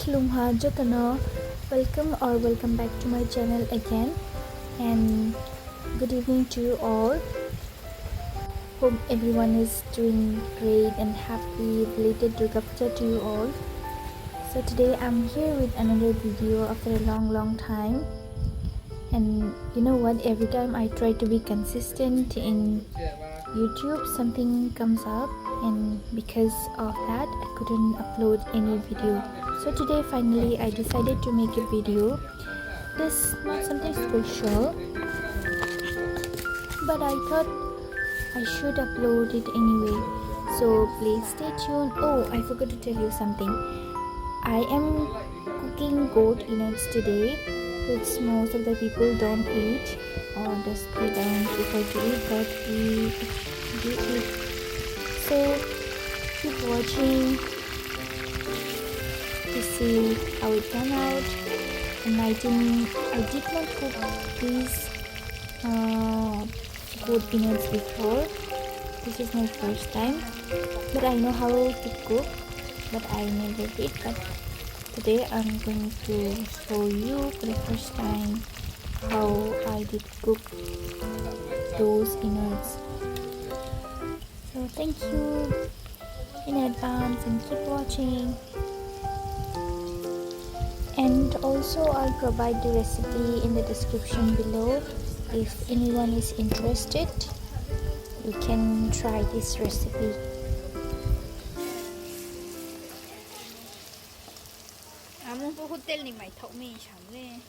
Lumha Jotano. Welcome back to my channel again, and good evening to you all. Hope everyone is doing great and happy. Belated Durga Puja to you all. So today I'm here with another video after a long time. And you know what, every time I try to be consistent in YouTube, something comes up, and because of that I couldn't upload any video. So today finally I decided to make a video. This not something special, but I thought I should upload it anyway, so please stay tuned. Oh, I forgot to tell you something. I am cooking goat innards today, which most of the people don't eat, or just they don't prefer to eat, but we do eat. So keep watching to see how it turned out. And I did not cook these goat innards before. This is my first time, but I know how to cook, but I never did. But today I'm going to show you for the first time how I did cook those innards. So thank you in advance and keep watching. And also I'll provide the recipe in the description below. If anyone is interested, you can try this recipe. hotel ni mày thấu mì chấm lên.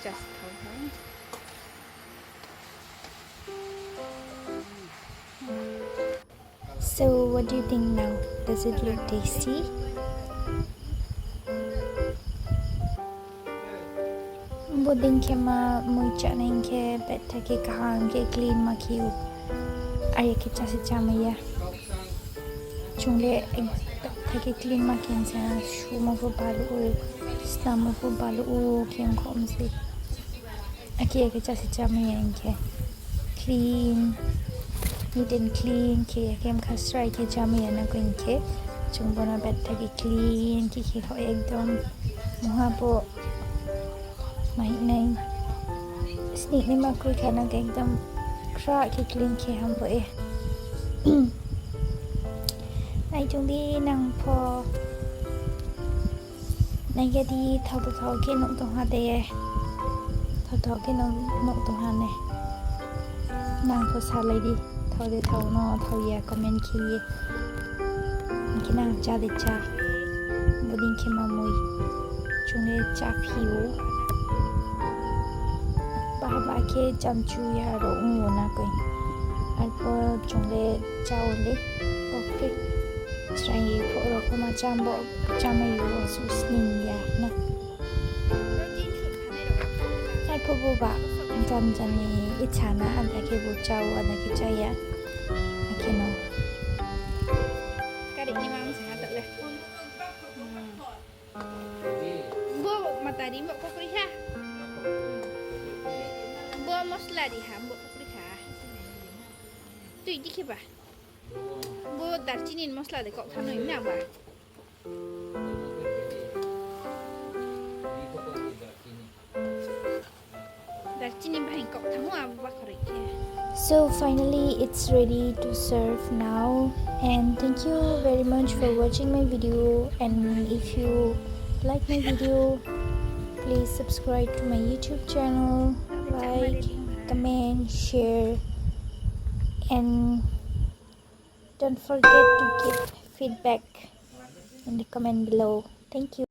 Just So what do you think now? Does it look tasty? Bodin kema mucha nengke betta ke kahang ke clean makiu. Ayah kita secamaya. Chungle betta ke clean makin sa shuma fo balu, stamma fo balu kem komsi. Aki kita secamaya nengke clean. Neat and clean ke kem khasrai ke jamia na kuin ke chungbona betta ke clean ke ho ekdom muhapo mai nai sneak ni ma kui khana ke ekdom kra ke clean ke ham bo e nai chung di nang pho nai ke di thau ke nok to ha de thau ke nok to ha ne nang pho sa lai di thau de thau no thau ya comment ki nang cha de cha bodin ke ma moi chung le cha phiu ba ke cham chu ya ro ngo na ko alpo chung le cha o le ok trai pho ro ko ma cham bo cham ai ro su snin ya na alpo bo ba jan ni ichana anda ke bo cha o anda ke cha ya akino cái định như mà mình sẽ tự lên. Bố mà tadi mbak paprika. Bố masala di ham mbak paprika. Tui di ke ba? Bố darchinin masala de kau thano im na ba? So finally it's ready to serve now, and thank you very much for watching my video. And if you like my video, please subscribe to my YouTube channel, like, comment, share, and don't forget to give feedback in the comment below. Thank you.